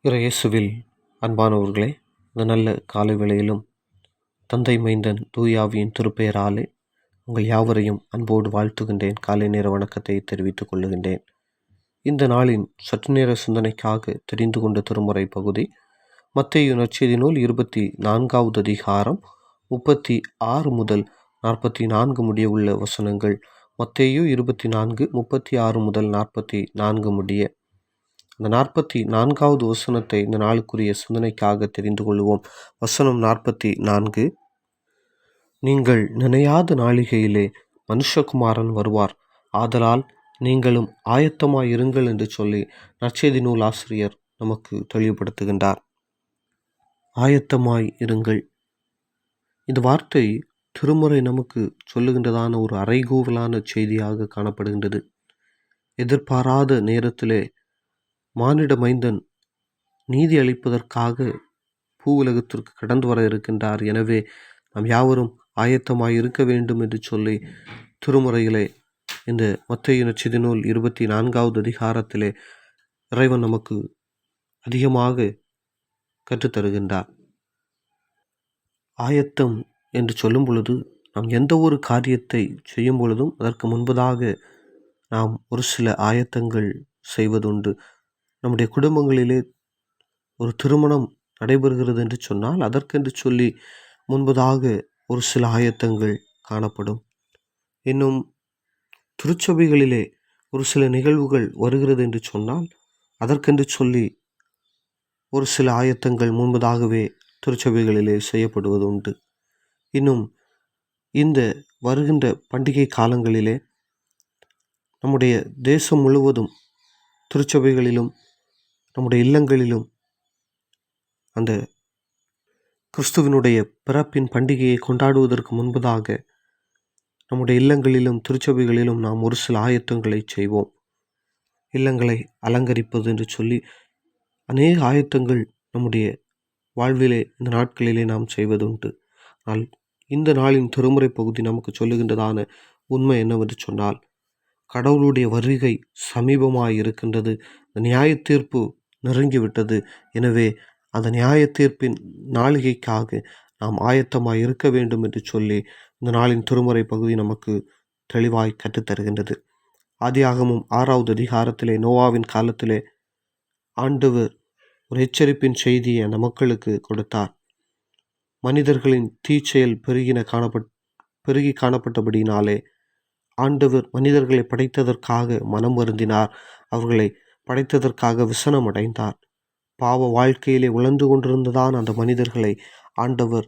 இயேசுவில் அன்பானவர்களே, இந்த நல்ல காலை வேளையிலும் தந்தை மைந்தன் தூயாவியின் திருப்பெயராலே உங்கள் யாவரையும் அன்போடு வாழ்த்துகின்றேன். காலை நேர வணக்கத்தை தெரிவித்துக் கொள்ளுகின்றேன். இந்த நாளின் சற்று நேர சிந்தனைக்காக தெரிந்து கொண்ட திருமுறை பகுதி மத்தேயு நற்செய்தி நூல் 24வது அதிகாரம் 36 முதல் 44 முடிய உள்ள வசனங்கள். மத்தேயு 24, 36 முதல் 44 முடிய. இந்த 44வது வசனத்தை இந்த நாளுக்குரிய சிந்தனைக்காக தெரிந்து கொள்வோம். வசனம் 44: நீங்கள் நினையாத நாளிகையிலே மனுஷகுமாரன் வருவார், ஆதலால் நீங்களும் ஆயத்தமாய் இருங்கள் என்று சொல்லி நற்செய்தி நூல் ஆசிரியர் நமக்கு தெளிவுபடுத்துகின்றார். ஆயத்தமாய் இருங்கள். இந்த வார்த்தை திருமுறை நமக்கு சொல்லுகின்றதான ஒரு அறைகூவலான செய்தியாக காணப்படுகின்றது. எதிர்பாராத நேரத்திலே மானிட மைந்தன் நீதி அளிப்பதற்காக பூவுலகத்திற்கு கடந்து வர இருக்கின்றார். எனவே நாம் யாவரும் ஆயத்தமாய் இருக்க வேண்டும் என்று சொல்லி திருமுறையிலே இந்த மத்தேயு நற்செய்தி நூல் 24வது அதிகாரத்திலே இறைவன் நமக்கு அதிகமாக கற்றுத்தருகின்றார். ஆயத்தம் என்று சொல்லும் பொழுது நாம் எந்த ஒரு காரியத்தை செய்யும் பொழுதும் அதற்கு முன்பதாக நாம் ஒரு சில ஆயத்தங்கள் செய்வதுண்டு. நம்முடைய குடும்பங்களிலே ஒரு திருமணம் நடைபெறுகிறது என்று சொன்னால் அதற்கென்று சொல்லி முன்பதாக ஒரு சில ஆயத்தங்கள் காணப்படும். இன்னும் திருச்சபைகளிலே ஒரு சில நிகழ்வுகள் வருகிறது என்று சொன்னால் அதற்கென்று சொல்லி ஒரு சில ஆயத்தங்கள் முன்பதாகவே திருச்சபைகளிலே செய்யப்படுவது உண்டு. இன்னும் இந்த வருகின்ற பண்டிகை காலங்களிலே நம்முடைய தேசம் முழுவதும் திருச்சபைகளிலும் நம்முடைய இல்லங்களிலும் அந்த கிறிஸ்துவனுடைய பிறப்பின் பண்டிகையை கொண்டாடுவதற்கு முன்பதாக நம்முடைய இல்லங்களிலும் திருச்சபைகளிலும் நாம் ஒரு சில ஆயத்தங்களை செய்வோம். இல்லங்களை அலங்கரிப்பது என்று சொல்லி அநேக ஆயத்தங்கள் நம்முடைய வாழ்விலே இந்த நாட்களிலே நாம் செய்வதுண்டு. ஆனால் இந்த நாளின் திருமுறை பகுதி நமக்கு சொல்லுகின்றதான உண்மை என்னவென்று சொன்னால், கடவுளுடைய வருகை சமீபமாய் இருக்கின்றது. நியாய தீர்ப்பு நெருங்கிவிட்டது. எனவே அந்த நியாய தீர்ப்பின் நாளிகைக்காக நாம் ஆயத்தமாய் இருக்க வேண்டும் என்று சொல்லி இந்த நாளின் திருமுறை பகுதி நமக்கு தெளிவாய் கற்றுத்தருகின்றது. ஆதியாகமம் 6வது அதிகாரத்திலே நோவாவின் காலத்திலே ஆண்டவர் ஒரு எச்சரிப்பின் செய்தியை அந்த மக்களுக்கு கொடுத்தார். மனிதர்களின் தீச்செயல் பெருகி காணப்பட்டபடினாலே ஆண்டவர் மனிதர்களை படைத்ததற்காக மனம் வருந்தினார். அவர்களை படைத்ததற்காக விசனம் அடைந்தார். பாவ வாழ்க்கையிலே உழந்து கொண்டிருந்ததான் அந்த மனிதர்களை ஆண்டவர்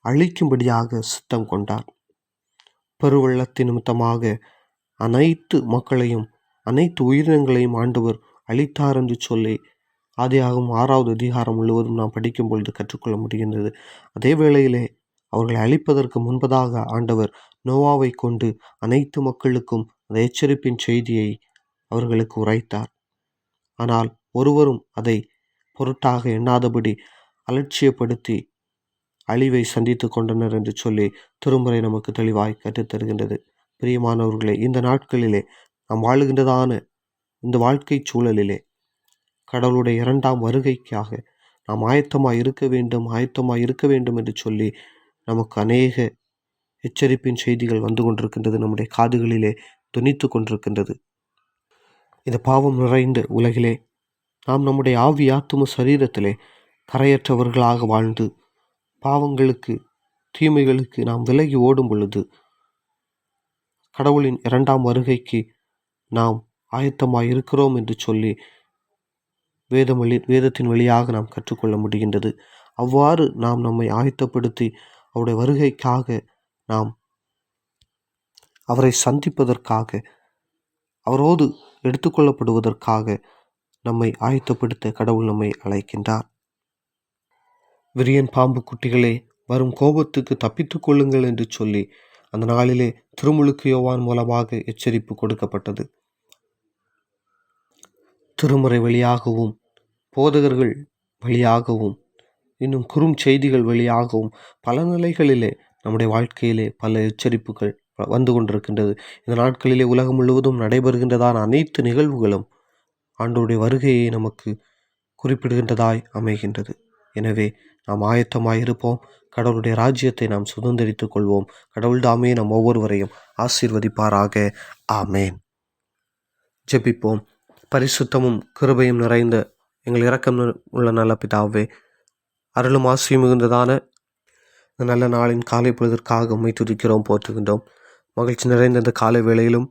அழிக்கும்படியாக சித்தம் கொண்டார். பெருவெள்ளத்தின் நிமித்தமாக அனைத்து மக்களையும் அனைத்து உயிரினங்களையும் ஆண்டவர் அழித்தார் என்று சொல்லி ஆதியாகமம் 6வது அதிகாரம் முழுவதும் நாம் படிக்கும் பொழுது கற்றுக்கொள்ள முடிகின்றது. அதே வேளையிலே அவர்களை அழிப்பதற்கு முன்பதாக ஆண்டவர் நோவாவை கொண்டு அனைத்து மக்களுக்கும் அந்த எச்சரிப்பின் செய்தியை அவர்களுக்கு உரைத்தார். ஆனால் ஒருவரும் அதை பொருட்டாக எண்ணாதபடி அலட்சியப்படுத்தி அழிவை சந்தித்து கொண்டனர் என்று சொல்லி திருமுறை நமக்கு தெளிவாய் கற்றுத்தருகின்றது. பிரியமானவர்களே, இந்த நாட்களிலே நாம் வாழுகின்றதான இந்த வாழ்க்கை சூழலிலே கடவுளுடைய 2ஆம் வருகைக்காக நாம் ஆயத்தமாய் இருக்க வேண்டும் என்று சொல்லி நமக்கு அநேக எச்சரிப்பின் செய்திகள் வந்து கொண்டிருக்கின்றது. நம்முடைய காதுகளிலே துணித்து கொண்டிருக்கின்றது. இந்த பாவம் நிறைந்த உலகிலே நாம் நம்முடைய ஆவி ஆத்தும சரீரத்திலே கரையற்றவர்களாக வாழ்ந்து பாவங்களுக்கு தீமைகளுக்கு நாம் விலகி ஓடும் பொழுது கடவுளின் 2ஆம் வருகைக்கு நாம் ஆயத்தமாய் இருக்கிறோம் என்று சொல்லி வேதத்தின் வழியாக நாம் கற்றுக்கொள்ள முடிகின்றது. அவ்வாறு நாம் நம்மை ஆயத்தப்படுத்தி அவருடைய வருகைக்காக நாம் அவரை சந்திப்பதற்காக அவரோடு எடுத்துக்கொள்ளப்படுவதற்காக நம்மை ஆயத்தப்படுத்த கடவுள் நம்மை அழைக்கின்றார். விரியன் பாம்பு குட்டிகளே, வரும் கோபத்துக்கு தப்பித்துக் கொள்ளுங்கள் என்று சொல்லி அந்த நாளிலே திருமுழுக்கு யோவான் மூலமாக எச்சரிப்பு கொடுக்கப்பட்டது. திருமுறை வழியாகவும் போதகர்கள் வழியாகவும் இன்னும் குறும் செய்திகள் வழியாகவும் பல நிலைகளிலே நம்முடைய வாழ்க்கையிலே பல எச்சரிப்புகள் வந்து கொண்டிருக்கின்றது. இந்த நாட்களிலே உலகம் முழுவதும் நடைபெறுகின்றதான அனைத்து நிகழ்வுகளும் ஆண்டவருடைய வருகையை நமக்கு குறிப்பிடுகின்றதாய் அமைகின்றது. எனவே நாம் ஆயத்தமாயிருப்போம். கடவுளுடைய ராஜ்யத்தை நாம் சுதந்திரித்துக் கொள்வோம். கடவுள் தாமே நம் ஒவ்வொருவரையும் ஆசீர்வதிப்பாராக. ஆமேன். ஜெபிப்போம். பரிசுத்தமும் கிருபையும் நிறைந்த எங்கள் இரக்கம் உள்ள நல்ல பிதாவே, அருளும் ஆசியும் மிகுந்ததான இந்த நல்ல நாளின் காலை பொழுதற்காக உம்மை துதிக்கிறோம், போற்றுகின்றோம். மகிழ்ச்சி நிறைந்த இந்த காலை வேளையிலும்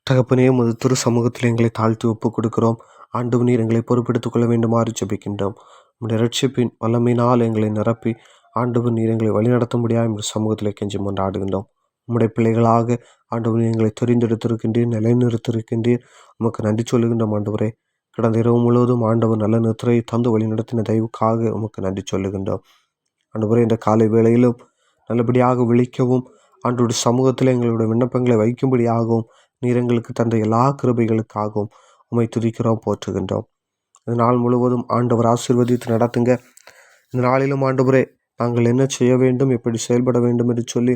தகப்பனே, உமது திரு சமூகத்தில் எங்களை தாழ்த்தி ஒப்புக் கொடுக்கிறோம். ஆண்டவர் நீர் எங்களை பொறுப்பெடுத்துக் கொள்ள வேண்டுமாறு ஜெபிக்கின்றோம். உம்முடைய ரட்சிப்பின் வல்லமையினால் எங்களை நிரப்பி ஆண்டவர் நீர் எங்களை வழிநடத்த முடியாது என்ற சமூகத்தில் கெஞ்சி கொண்டாடுகின்றோம். உம்முடைய பிள்ளைகளாக ஆண்டவர் நீர் எங்களை தெரிந்தெடுத்திருக்கின்றீர், நிலைநிறுத்திருக்கின்றீர். உமக்கு நன்றி சொல்லுகின்றோம் ஆண்டவரே. கடந்த இரவு முழுவதும் ஆண்டவர் நல்ல நித்திரையை தந்து வழிநடத்தின தயவுக்காக உமக்கு நன்றி சொல்லுகின்றோம் ஆண்டவரே. இந்த காலை வேளையிலும் நல்லபடியாக விழிக்கவும் ஆண்டவருடைய சமூகத்தில் எங்களுடைய விண்ணப்பங்களை வைக்கும்படியாகவும் நீர் எங்களுக்கு தந்த எல்லா கிருபைகளுக்காகவும் உம்மை துதிக்கிறோம், போற்றுகின்றோம். இந்த நாள் முழுவதும் ஆண்டவர் ஆசீர்வதித்து நடத்துங்க. இந்த நாளிலும் ஆண்டவரே, நாங்கள் என்ன செய்ய வேண்டும், எப்படி செயல்பட வேண்டும் என்று சொல்லி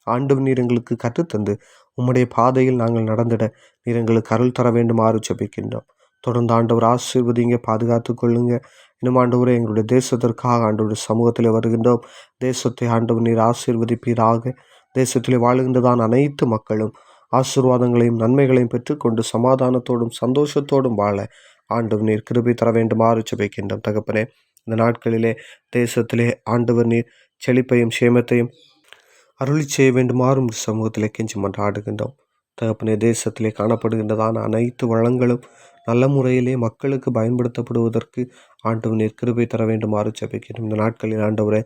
ஆண்டவர் நீர் எங்களுக்கு கற்றுத்தந்து உம்முடைய பாதையில் நாங்கள் நடந்திட நீர் எங்களுக்கு அருள் தர வேண்டுமாறு ஜெபிக்கின்றோம். தொடர்ந்து ஆண்டவர் ஆசீர்வதிங்க, பாதுகாத்து கொள்ளுங்க. இன்னும் ஆண்டவரே, எங்களுடைய தேசத்திற்காக ஆண்டவருடைய சமூகத்திலே வருகின்றோம். தேசத்தை ஆண்டவர் நீர் ஆசீர்வதிப்பீராக. தேசத்திலே வாழுகின்றதான் அனைத்து மக்களும் ஆசீர்வாதங்களையும் நன்மைகளையும் பெற்றுக்கொண்டு சமாதானத்தோடும் சந்தோஷத்தோடும் வாழ ஆண்டவர் நீர் கிருபை தர வேண்டுமாறு ஜெபிக்கின்றோம். தகப்பனே, இந்த நாட்களிலே தேசத்திலே ஆண்டவர் நீர் செழிப்பையும் சேமத்தையும் அருளி செய்ய வேண்டுமாறும் சமூகத்திலே கெஞ்சி மன்றாடுகின்றோம். தகப்பனே, தேசத்திலே காணப்படுகின்றதான அனைத்து வளங்களும் நல்ல முறையிலே மக்களுக்கு பயன்படுத்தப்படுவதற்கு ஆண்டவர் நீர் கிருபை தர வேண்டுமாறு ஜெபிக்கின்றோம். இந்த நாட்களில் ஆண்டவரே,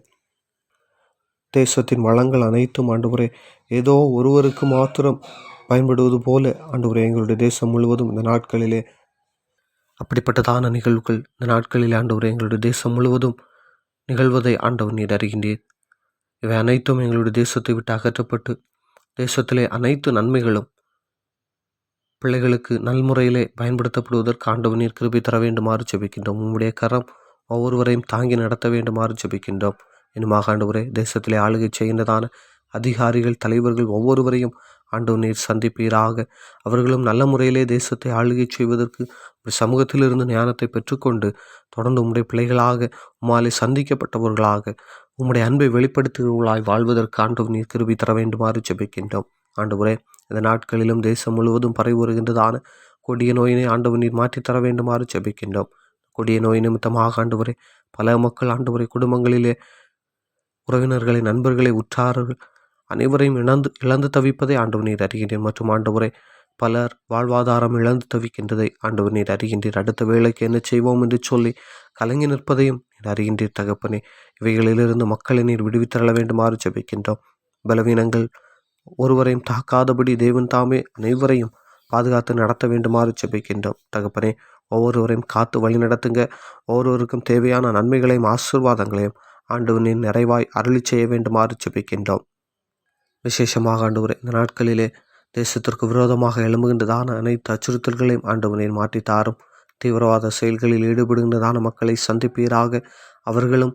தேசத்தின் வளங்கள் அனைத்தும் ஆண்டவரே ஏதோ ஒருவருக்கு மாத்திரம் பயன்படுவது போல ஆண்டவரே, எங்களுடைய தேசம் முழுவதும் இந்த நாட்களிலே அப்படிப்பட்டதான நிகழ்வுகள் இந்த நாட்களிலே ஆண்டவரே எங்களுடைய தேசம் முழுவதும் நிகழ்வதை ஆண்டவர் நீர் அறிகின்றீர். இவை அனைத்தும் எங்களுடைய தேசத்தை விட்டு அகற்றப்பட்டு தேசத்திலே அனைத்து நன்மைகளும் பிள்ளைகளுக்கு நல்முறையிலே பயன்படுத்தப்படுவதற்கு ஆண்டவர் நீர் கிருபை தர வேண்டுமாறு ஜெபிக்கின்றோம். உம்முடைய கரம் ஒவ்வொருவரையும் தாங்கி நடத்த வேண்டுமாறு ஜெபிக்கின்றோம். இன்னுமாக ஆண்டவரே, தேசத்திலே ஆளுகை செய்கின்றதான அதிகாரிகள், தலைவர்கள் ஒவ்வொருவரையும் ஆண்டவர் நீர் சந்திப்பீராக. அவர்களும் நல்ல முறையிலே தேசத்தை ஆளுகை செய்வதற்கு சமூகத்திலிருந்து ஞானத்தை பெற்றுக்கொண்டு தொடர்ந்து உம்முடைய பிள்ளைகளாக உம்மாலே சந்திக்கப்பட்டவர்களாக உம்முடைய அன்பை வெளிப்படுத்துகிறவர்களாய் வாழ்வதற்கு ஆண்டவர் நீர் கிருபை தர வேண்டுமாறு ஜெபிக்கின்றோம். ஆண்டவரே, இந்த நாட்களிலும் தேசம் முழுவதும் பரவி வருகின்றதான கொடிய நோயினை ஆண்டவர் நீர் மாற்றி தர வேண்டுமாறு ஜெபிக்கின்றோம். கொடிய நோய் நிமித்தமாக ஆண்டவரே பல மக்கள் ஆண்டவரை குடும்பங்களிலே உறவினர்களை, நண்பர்களை, உற்றார்கள் அனைவரையும் இழந்து தவிப்பதை ஆண்டவர் நீர் அறிகின்றீர். மற்றும் ஆண்டவரை பலர் வாழ்வாதாரம் இழந்து தவிக்கின்றதை ஆண்டவர் நீர் அறிகின்றீர். அடுத்த வேலைக்கு என்ன செய்வோம் என்று சொல்லி கலங்கி நிற்பதையும் நீர் அறிகின்றீர். தகப்பனே, இவைகளிலிருந்து மக்களை நீர் விடுவித்தரள வேண்டுமாறு ஜெபிக்கின்றோம். பலவீனங்கள் ஒருவரையும் தாக்காதபடி தேவன் தாமே அனைவரையும் பாதுகாத்து நடத்த வேண்டுமாறு ஜெபிக்கின்றோம். தகப்பனே, ஒவ்வொருவரையும் காத்து வழி நடத்துங்க. ஒவ்வொருவருக்கும் தேவையான நன்மைகளையும் ஆசீர்வாதங்களையும் ஆண்டவர் நீர் நிறைவாய் அருளி செய்ய வேண்டுமாறு ஜெபிக்கின்றோம். விசேஷமாக ஆண்டவரே, இந்த நாட்களிலே தேசத்திற்கு விரோதமாக எழும்புகின்றதான அனைத்து அச்சுறுத்தல்களையும் ஆண்டவர் நீர் மாற்றி தாரும். தீவிரவாத செயல்களில் ஈடுபடுகின்றதான மக்களை சந்திப்பீராக. அவர்களும்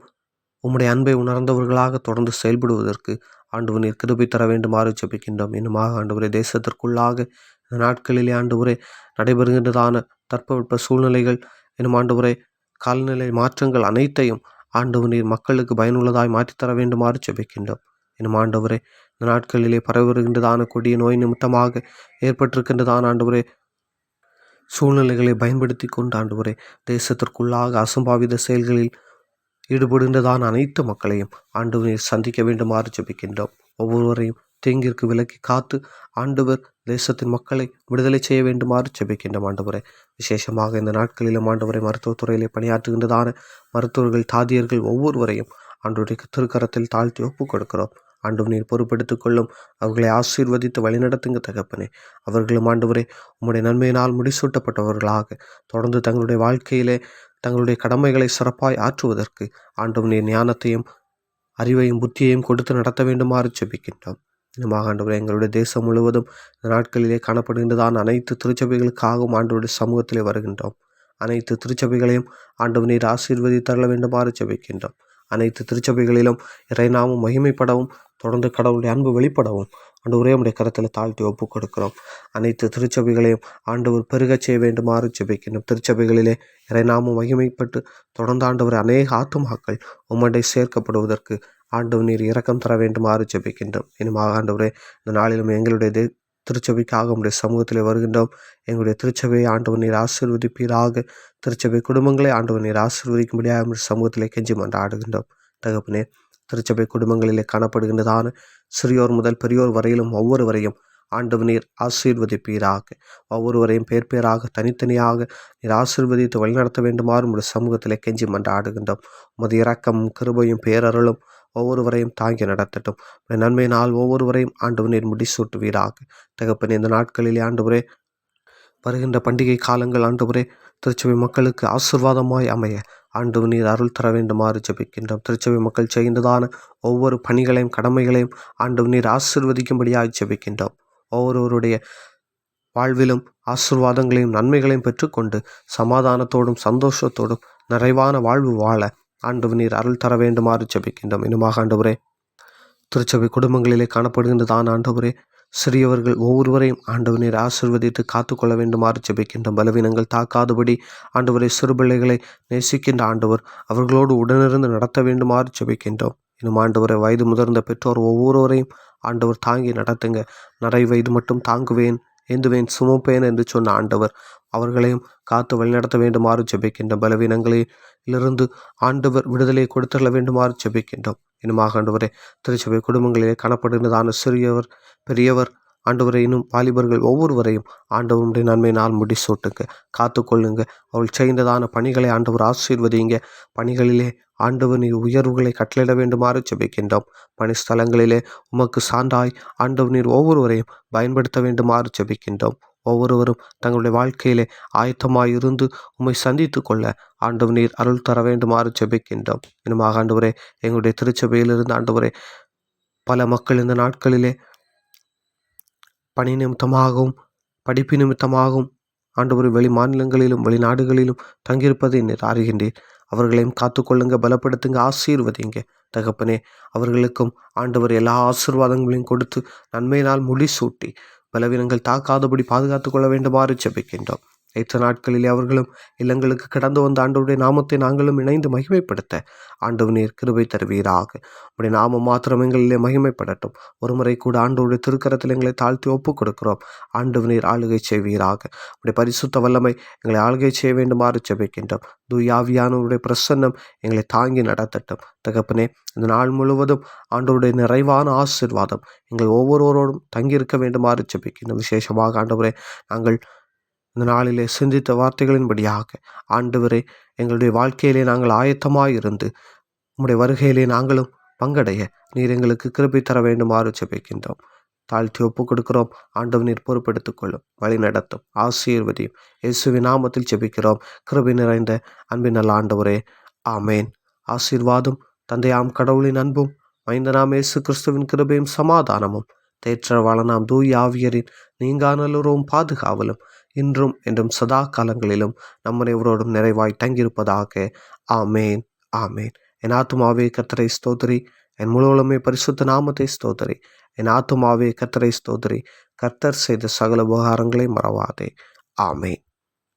உம்முடைய அன்பை உணர்ந்தவர்களாக தொடர்ந்து செயல்படுவதற்கு ஆண்டவர் நீர் கிருபை தர வேண்டுமாறு ஜெபிக்கின்றோம். இன்னுமாக ஆண்டவரே, தேசத்திற்குள்ளாக இந்த நாட்களிலே ஆண்டவரே நடைபெறுகின்றதான தட்பவெட்ப சூழ்நிலைகள் என்னும் ஆண்டவரே காலநிலை மாற்றங்கள் அனைத்தையும் ஆண்டவர் நீர் மக்களுக்கு பயனுள்ளதாய் மாற்றித்தர வேண்டுமாறு ஜெபிக்கின்றோம். என்னும் ஆண்டவரே, இந்த நாட்களிலே பரவி வருகின்றதான கொடிய நோய் நிமித்தமாக ஏற்பட்டிருக்கின்றதான ஆண்டவரே சூழ்நிலைகளை பயன்படுத்தி கொண்டு ஆண்டவரே தேசத்திற்குள்ளாக அசம்பாவித செயல்களில் ஈடுபடுகின்றதான அனைத்து மக்களையும் ஆண்டவர் நீர் சந்திக்க வேண்டுமாறு ஜெபிக்கின்றோம். ஒவ்வொருவரையும் தீங்கிற்கு விலக்கி காத்து ஆண்டவர் தேசத்தின் மக்களை விடுதலை செய்ய வேண்டுமாறு ஜெபிக்கின்றோம். ஆண்டவரை விசேஷமாக இந்த நாட்களிலும் ஆண்டவரை மருத்துவத்துறையிலே பணியாற்றுகின்றதான மருத்துவர்கள், தாதியர்கள் ஒவ்வொருவரையும் ஆண்டவருடைய திருக்கரத்தில் தாழ்த்தி ஒப்புக் கொடுக்கிறோம். ஆண்டவர் நீர் பொறுப்பெடுத்துக் கொள்ளும். அவர்களை ஆசீர்வதித்து வழிநடத்துங்க தகப்பனே. அவர்களும் ஆண்டவரே உம்முடைய நன்மையினால் முடிசூட்டப்பட்டவர்களாக தொடர்ந்து தங்களுடைய வாழ்க்கையிலே தங்களுடைய கடமைகளை சிறப்பாய் ஆற்றுவதற்கு ஆண்டவர் நீர் ஞானத்தையும் அறிவையும் புத்தியையும் கொடுத்து நடத்த வேண்டுமாறு ஜெபிக்கின்றோம். இன்னுமாக ஆண்டவரே எங்களுடைய தேசம் முழுவதும் இந்த நாட்களிலே காணப்படுகின்றதான அனைத்து திருச்சபைகளுக்காகவும் ஆண்டவருடைய சமூகத்திலே வருகின்றோம். அனைத்து திருச்சபைகளையும் ஆண்டவர் நீர் ஆசீர்வதித்தள்ள வேண்டுமாறு ஜெபிக்கின்றோம். அனைத்து திருச்சபைகளிலும் இறைநாமம் மகிமைப்படவும் தொடர்ந்து கடவுளுடைய அன்பு வெளிப்படவும் ஆண்டவரே உம்முடைய கரத்தில் தாழ்த்தி ஒப்புக் கொடுக்கிறோம். அனைத்து திருச்சபைகளையும் ஆண்டவர் பெருகச் செய்ய வேண்டுமாறு ஜெபிக்கின்றோம். திருச்சபைகளிலே இறைநாமம் மகிமைப்பட்டு தொடர்ந்து ஆண்டவர் அநேக ஆத்துமாக்கள் உம்மண்டை சேர்க்கப்படுவதற்கு ஆண்டவர் நீர் இரக்கம் தர வேண்டுமாறு ஜெபிக்கின்றோம். இனிமாக ஆண்டவரே இந்த நாளிலும் எங்களுடைய திருச்சபைக்காக உம்முடைய சமூகத்திலே வருகின்றோம். எங்களுடைய திருச்சபையை ஆண்டவர் நீர் ஆசீர்வதிப்பீராக. திருச்சபை குடும்பங்களை ஆண்டவர் நீர் ஆசீர்வதிக்கும்படியாக உம்முடைய சமூகத்திலே கெஞ்சி மன்றாடுகின்றோம். தகப்பனே, திருச்சபை குடும்பங்களிலே காணப்படுகின்றதான சிறியோர் முதல் பெரியோர் வரையிலும் ஒவ்வொருவரையும் ஆண்டவர் நீர் ஆசீர்வதிப்பீராக. ஒவ்வொருவரையும் பேர் பேராக தனித்தனியாக நீர் ஆசீர்வதித்து வழிநடத்த வேண்டுமாறு உம்முடைய சமூகத்திலே கெஞ்சி மன்றாடுகின்றோம். உமது இரக்கமும் கிருபையும் பேரருளும் ஒவ்வொருவரையும் தாங்கி நடத்தட்டும். நன்மையினால் ஒவ்வொருவரையும் ஆண்டவர் நீர் முடிசூட்டுவீராக. தகப்பனே, இந்த நாட்களிலே ஆண்டவரே வருகின்ற பண்டிகை காலங்கள் ஆண்டவரே திருச்சபை மக்களுக்கு ஆசீர்வாதமாய் அமைய ஆண்டவர் நீர் அருள் தர வேண்டுமாறு ஜெபிக்கின்றோம். திருச்சபை மக்கள் செய்கின்றதான ஒவ்வொரு பணிகளையும் கடமைகளையும் ஆண்டவர் நீர் ஆசீர்வதிக்கும்படியாக ஜெபிக்கின்றோம். ஒவ்வொருவருடைய வாழ்விலும் ஆசீர்வாதங்களையும் நன்மைகளையும் பெற்றுக்கொண்டு சமாதானத்தோடும் சந்தோஷத்தோடும் நிறைவான வாழ்வு வாழ ஆண்டவர் நீர் அருள் தர வேண்டுமாறு ஜெபிக்கின்றோம். இன்னுமாக ஆண்டவரே திருச்சபை குடும்பங்களிலே காணப்படுகின்றதான ஆண்டவரே சிறியவர்கள் ஒவ்வொருவரையும் ஆண்டவர் நீர் ஆசீர்வதித்து காத்துக்கொள்ள வேண்டுமாறு ஜெபிக்கின்றோம். பலவீனங்கள் தாக்காதபடி ஆண்டவரை சிறுபிள்ளைகளை நேசிக்கின்ற ஆண்டவர் அவர்களோடு உடனிருந்து நடத்த வேண்டுமாறு ஜெபிக்கின்றோம். இன்னும் ஆண்டவரை வயது முதிர்ந்த பெற்றோர் ஒவ்வொருவரையும் ஆண்டவர் தாங்கி நடத்துங்க. நிறை வயது மட்டும் தாங்குவேன், ஏந்துவேன், சுமப்பேன் என்று சொன்ன ஆண்டவர் அவர்களையும் காத்து வழிநடத்த வேண்டுமாறு ஜெபிக்கின்றோம். பலவீனங்களிலிருந்து ஆண்டவர் விடுதலையை கொடுத்துள்ள வேண்டுமாறு ஜெபிக்கின்றோம். இன்னுமாக ஆண்டவரே திருச்சபை குடும்பங்களிலே காணப்படுகிறதான சிறியவர் பெரியவர் ஆண்டவரை இன்னும் வாலிபர்கள் ஒவ்வொருவரையும் ஆண்டவருடைய நன்மையினால் முடிசூட்டுங்க, காத்துக்கொள்ளுங்க. அவள் செய்ததான பணிகளை ஆண்டவர் ஆசீர்வதிங்க. பணிகளிலே ஆண்டவர் நீர் உயர்வுகளை கட்டளையிட வேண்டுமாறு ஜெபிக்கின்றோம். பணிஸ்தலங்களிலே உமக்கு சான்றாய் ஆண்டவர் நீர் ஒவ்வொருவரையும் பயன்படுத்த வேண்டுமாறு ஜெபிக்கின்றோம். ஒவ்வொருவரும் தங்களுடைய வாழ்க்கையிலே ஆயத்தமாயிருந்து உம்மை சந்தித்து கொள்ள ஆண்டவர் நீர் அருள் தர வேண்டுமாறு ஜெபிக்கின்றோம். இன்னுமாக ஆண்டவரே எங்களுடைய திருச்சபையிலிருந்து ஆண்டவரே பல மக்கள் இந்த நாட்களிலே பணி நிமித்தமாகவும் படிப்பு நிமித்தமாகவும் ஆண்டவர் வெளி மாநிலங்களிலும் வெளிநாடுகளிலும் தங்கியிருப்பதை நீர் அறிகின்றீர். அவர்களையும் காத்துக்கொள்ளுங்க, பலப்படுத்துங்க, ஆசீர்வதிங்க. தகப்பனே, அவர்களுக்கும் ஆண்டவர் எல்லா ஆசீர்வாதங்களையும் கொடுத்து நன்மையினால் முடிசூட்டி பலவீனங்கள் தாக்காதபடி பாதுகாத்து கொள்ள வேண்டுமாறு ஜெபிக்கின்றோம். ஏற்ற நாட்களிலே அவர்களும் இல்லங்களுக்கு கடந்து வந்த ஆண்டவருடைய நாமத்தை நாங்களும் இணைந்து மகிமைப்படுத்த ஆண்டவர் நீர் கிருபை தருவீராக. உடைய நாமம் மாத்திரம் எங்களிலே மகிமைப்படட்டும். ஒருமுறை கூட ஆண்டவருடைய திருக்கரத்தில் எங்களை தாழ்த்தி ஒப்புக் கொடுக்கிறோம். ஆண்டவர் நீர் ஆளுகை செய்வீராக. உடைய பரிசுத்த வல்லமை எங்களை ஆளுகை செய்ய வேண்டுமாறு ஜெபிக்கின்றோம். தூயாவியானவருடைய பிரசன்னம் எங்களை தாங்கி நடத்தட்டும். தகப்பனே, இந்த நாள் முழுவதும் ஆண்டவருடைய நிறைவான ஆசீர்வாதம் எங்கள் ஒவ்வொருவரோடும் தங்கியிருக்க வேண்டுமாறு ஜெபிக்கின்றோம். விசேஷமாக ஆண்டவரே நாங்கள் இந்த நாளிலே சிந்தித்த வார்த்தைகளின்படியாக ஆண்டவரே எங்களுடைய வாழ்க்கையிலே நாங்கள் ஆயத்தமாயிருந்து உம்முடைய வருகையிலே நாங்களும் பங்கடைய நீர் எங்களுக்கு கிருபை தர வேண்டுமாறு ஜெபிக்கின்றோம். தாழ்த்தி ஒப்புக் கொடுக்கிறோம். ஆண்டவர் நீர் பொறுப்பெடுத்துக் கொள்ளும், வழி நடத்தும், ஆசீர்வதியும். இயேசுவின் நாமத்தில் ஜெபிக்கிறோம் கிருபை நிறைந்த அன்பின் நல்ல ஆண்டவரே, ஆமேன். ஆசீர்வாதம் தந்தையாம் கடவுளின் அன்பும் மைந்தனாம் இயேசு கிறிஸ்துவின் கிருபையும் சமாதானமும் தேற்றவாளனாம் தூய ஆவியரின் நீங்கானலுறவும் பாதுகாவலும் இன்றும் என்றும் சதா காலங்களிலும் நம்மனைவரோடும் நிறைவாய் தங்கியிருப்பதாக. ஆமேன், ஆமேன். என் ஆத்துமாவே கர்த்தரை ஸ்தோத்திரி, என் முழுவலுமே பரிசுத்த நாமத்தை ஸ்தோத்திரி. என் ஆத்துமாவே கர்த்தரை ஸ்தோத்திரி, கர்த்தர் செய்த சகல உபகாரங்களை மறவாதே. ஆமேன்.